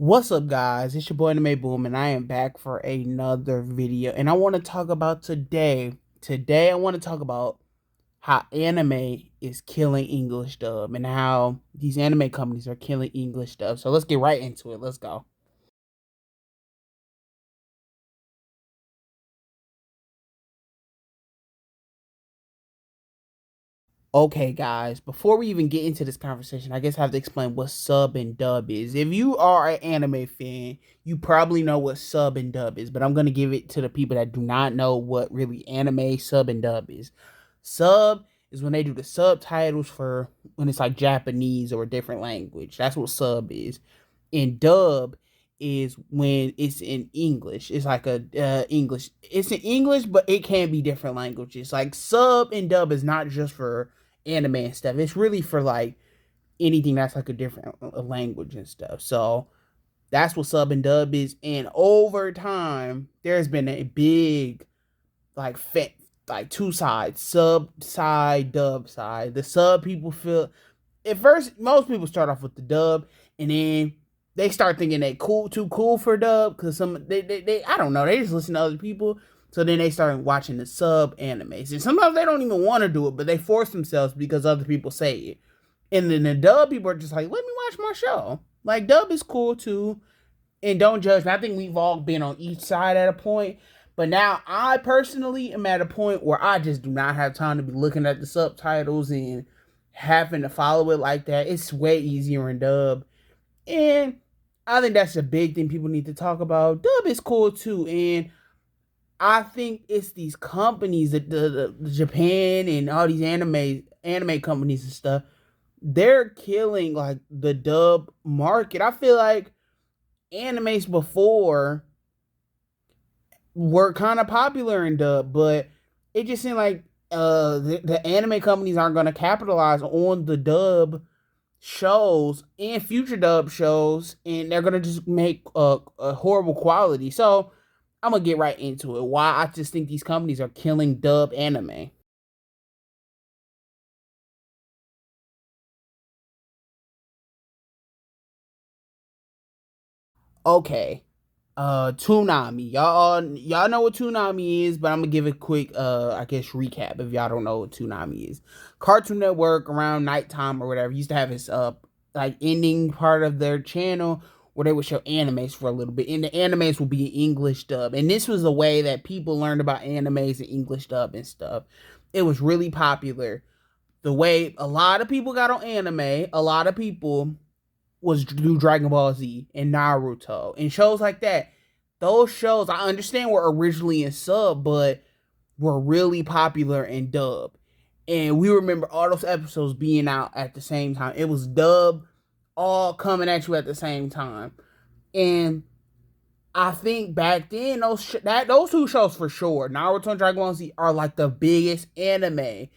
What's up, guys? It's your boy Anime Boom, and I am back for another video. And I want to talk about today. Today, I want to talk about how anime is killing English dub and how these anime companies are killing English dub. So let's get right into it. Let's go. Okay, guys, before we even get into this conversation, I guess I have to explain what sub and dub is. If you are an anime fan, you probably know what sub and dub is, but I'm going to give it to the people that do not know what really anime sub and dub is. Sub is when they do the subtitles for when it's like Japanese or a different language. That's what sub is. And dub is when it's in English. It's like a English. It's in English, but it can be different languages. Like sub and dub is not just for anime and stuff. It's really for like anything that's like a different language and stuff. So that's what sub and dub is. And over time, there's been a big like like two sides, sub side, dub side. The sub people feel at first most people start off with the dub, and then they start thinking they too cool for dub because they I don't know, they just listen to other people. So then they start watching the sub animes, and sometimes they don't even want to do it, but they force themselves because other people say it. And then the dub people are just like, let me watch my show. Like dub is cool too, and don't judge me. I think we've all been on each side at a point. But now I personally am at a point where I just do not have time to be looking at the subtitles and having to follow it like that. It's way easier in dub. And I think that's a big thing people need to talk about. Dub is cool too. And I think it's these companies that the Japan and all these anime companies and stuff, they're killing like the dub market. I feel like animes before were kind of popular in dub, but it just seemed like the anime companies aren't going to capitalize on the dub shows and future dub shows, and they're going to just make a horrible quality. So I'm going to get right into it. Why I just think these companies are killing dub anime. Okay. Toonami. Y'all know what Toonami is, but I'm gonna give a quick I guess recap if y'all don't know what Toonami is. Cartoon Network around nighttime or whatever used to have this like ending part of their channel where they would show animes for a little bit, and the animes would be English dub. And this was a way that people learned about animes and English dub and stuff. It was really popular. The way a lot of people got on anime, a lot of people was do Dragon Ball Z and Naruto and shows like that. Those shows I understand were originally in sub, but were really popular in dub. And we remember all those episodes being out at the same time. It was dub all coming at you at the same time. And I think back then those two shows for sure, Naruto and Dragon Ball Z, are like the biggest anime. And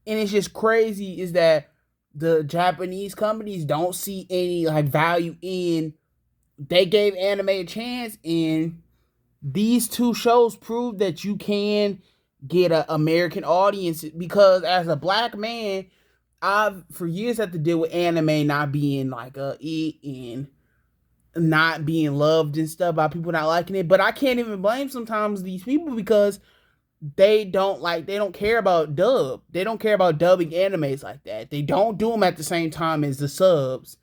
it's just crazy is that the Japanese companies don't see any like value in. They gave anime a chance, and these two shows prove that you can get an American audience. Because as a black man, I've for years had to deal with anime not being like a it and not being loved and stuff by people not liking it. But I can't even blame sometimes these people because they don't care about dub. They don't care about dubbing animes like that. They don't do them at the same time as the subs,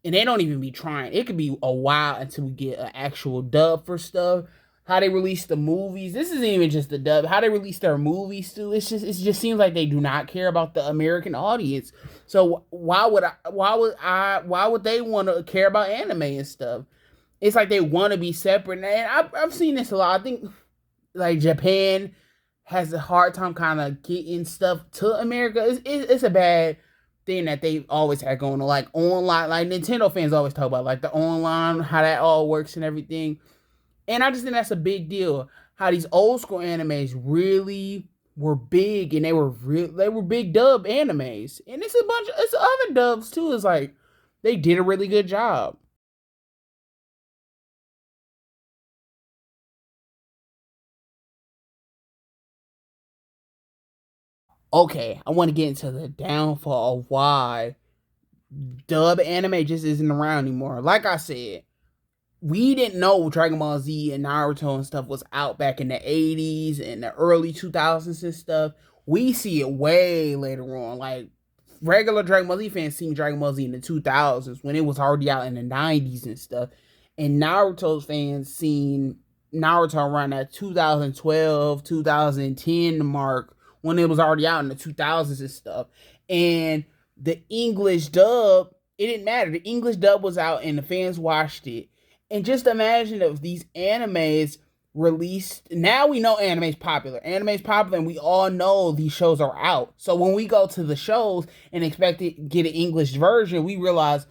and they don't even be trying. It could be a while until we get an actual dub for stuff. How they release the movies. This isn't even just the dub. How they release their movies too. It just seems like they do not care about the American audience. So why would they want to care about anime and stuff? It's like they want to be separate. And I've seen this a lot. I think like Japan has a hard time kind of getting stuff to America. It's a bad thing that they've always had going on. Like online, like Nintendo fans always talk about like the online, how that all works and everything. And I just think that's a big deal. How these old school animes really were big, and they were big dub animes. And it's other dubs too. It's like they did a really good job. Okay, I want to get into the downfall of why dub anime just isn't around anymore. Like I said, we didn't know Dragon Ball Z and Naruto and stuff was out back in the 80s and the early 2000s and stuff. We see it way later on. Like, regular Dragon Ball Z fans seen Dragon Ball Z in the 2000s when it was already out in the 90s and stuff. And Naruto's fans seen Naruto around that 2012, 2010 mark when it was already out in the 2000s and stuff. And the English dub, it didn't matter. The English dub was out and the fans watched it. And just imagine if these animes released. Now we know anime's popular. Anime's popular, and we all know these shows are out. So when we go to the shows and expect to get an English version, we realize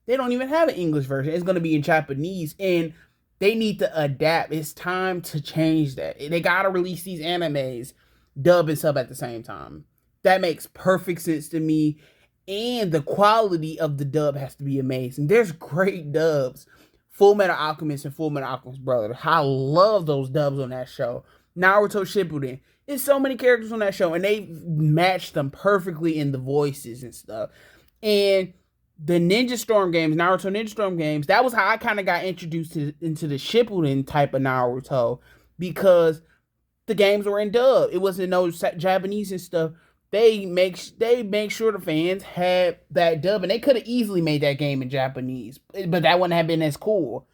they don't even have an English version. It's going to be in Japanese, and they need to adapt. It's time to change that. They got to release these animes dub and sub at the same time. That makes perfect sense to me. And the quality of the dub has to be amazing. There's great dubs. Full Metal Alchemist and Full Metal Alchemist Brother. I love those dubs on that show. Naruto Shippuden. There's so many characters on that show, and they matched them perfectly in the voices and stuff. And the Ninja Storm games, Naruto Ninja Storm games, that was how I kind of got introduced into the Shippuden type of Naruto, because the games were in dub. It wasn't no Japanese and stuff. They make sure the fans had that dub, and they could have easily made that game in Japanese, but that wouldn't have been as cool.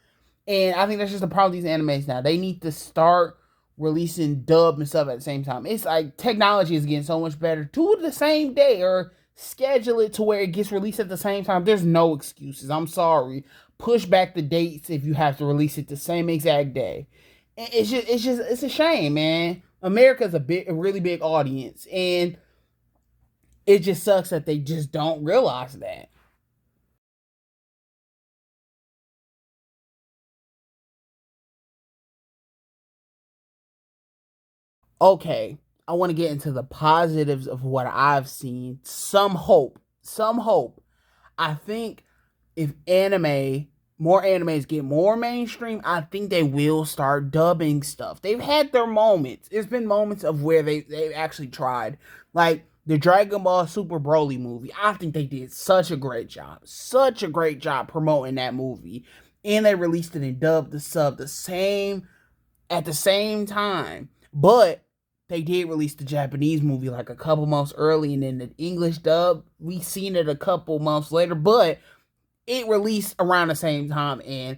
And I think that's just the problem with these animes now. They need to start releasing dub and stuff at the same time. It's like technology is getting so much better. Do it the same day or schedule it to where it gets released at the same time. There's no excuses. I'm sorry. Push back the dates if you have to release it the same exact day. It's a shame, man. America's a really big audience, and it just sucks that they just don't realize that. Okay, I want to get into the positives of what I've seen. Some hope. Some hope. I think if more animes get more mainstream, I think they will start dubbing stuff. They've had their moments. There's been moments of where they actually tried. Like the Dragon Ball Super Broly movie. I think they did such a great job. Such a great job promoting that movie. And they released it in dub to sub at the same time. But they did release the Japanese movie like a couple months early, and then the English dub, we seen it a couple months later, but it released around the same time. And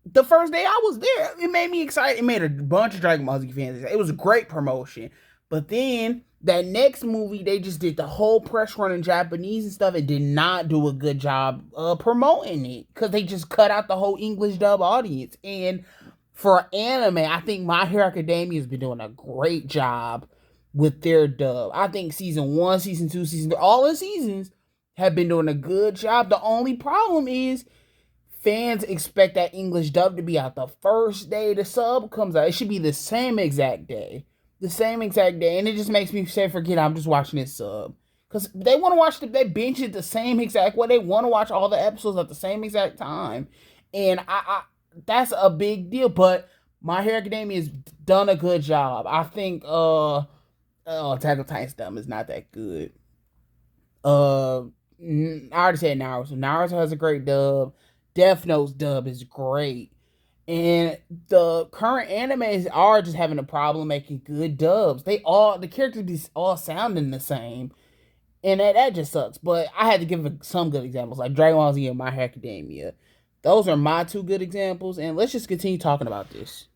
the first day I was there, it made me excited. It made a bunch of Dragon Ball Z fans. It was a great promotion. But then that next movie, they just did the whole press run in Japanese and stuff. It did not do a good job promoting it, because they just cut out the whole English dub audience. And for anime, I think My Hero Academia has been doing a great job with their dub. I think season 1, season 2, season 3, all the seasons have been doing a good job. The only problem is fans expect that English dub to be out the first day the sub comes out. It should be the same exact day. The same exact day. And it just makes me say, forget it, I'm just watching this sub. Because they want to watch they binge it the same exact way. They want to watch all the episodes at the same exact time. And I that's a big deal. But My Hero Academia has done a good job. I think Attack on Titan's dub is not that good. I already said Naruto. Naruto has a great dub. Death Note's dub is great. And the current animes are just having a problem making good dubs. The characters be all sounding the same. And that just sucks. But I had to give some good examples, like Dragon Ball Z and My Hero Academia. Those are my two good examples. And let's just continue talking about this.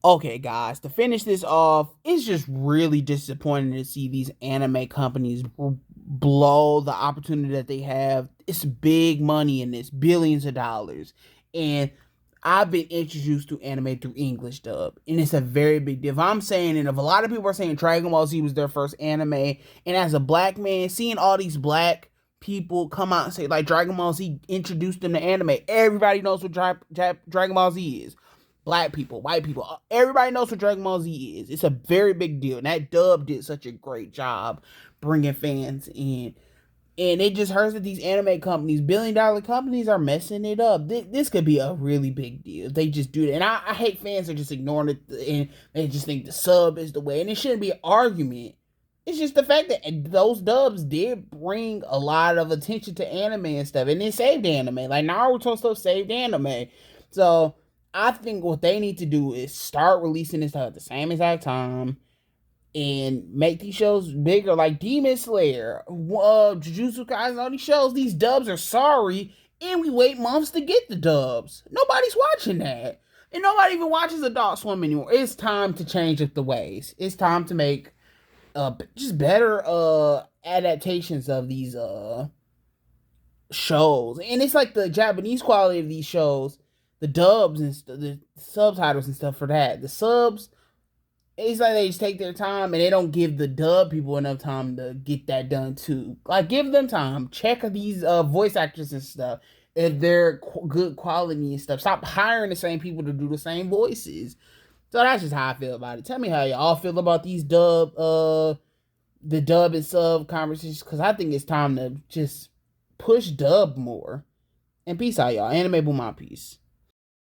Okay, guys, to finish this off, it's just really disappointing to see these anime companies blow the opportunity that they have. It's big money in this, billions of dollars. And I've been introduced to anime through English dub, and it's a very big deal. If I'm saying, and if a lot of people are saying Dragon Ball Z was their first anime, and as a black man, seeing all these black people come out and say, like, Dragon Ball Z introduced them to anime, everybody knows what Dragon Ball Z is. Black people, white people, everybody knows what Dragon Ball Z is. It's a very big deal. And that dub did such a great job bringing fans in. And it just hurts that these anime companies, $1 billion companies, are messing it up. This could be a really big deal. They just do it. And I hate fans are just ignoring it, and they just think the sub is the way. And it shouldn't be an argument It's just the fact that those dubs did bring a lot of attention to anime and stuff, and it saved anime. Like Naruto stuff saved anime. So I think what they need to do is start releasing this stuff at the same exact time and make these shows bigger, like Demon Slayer, Jujutsu Kaisen, all these shows. These dubs are sorry, and we wait months to get the dubs. Nobody's watching that, and nobody even watches Adult Swim anymore. It's time to change up the ways. It's time to make just better adaptations of these shows. And it's like the Japanese quality of these shows, the dubs and the subtitles and stuff for that. The subs, it's like they just take their time and they don't give the dub people enough time to get that done too. Like, give them time. Check these voice actors and stuff if they're good quality and stuff. Stop hiring the same people to do the same voices. So that's just how I feel about it. Tell me how y'all feel about these the dub and sub conversations, because I think it's time to just push dub more. And peace out, y'all. Anime Boom, my peace.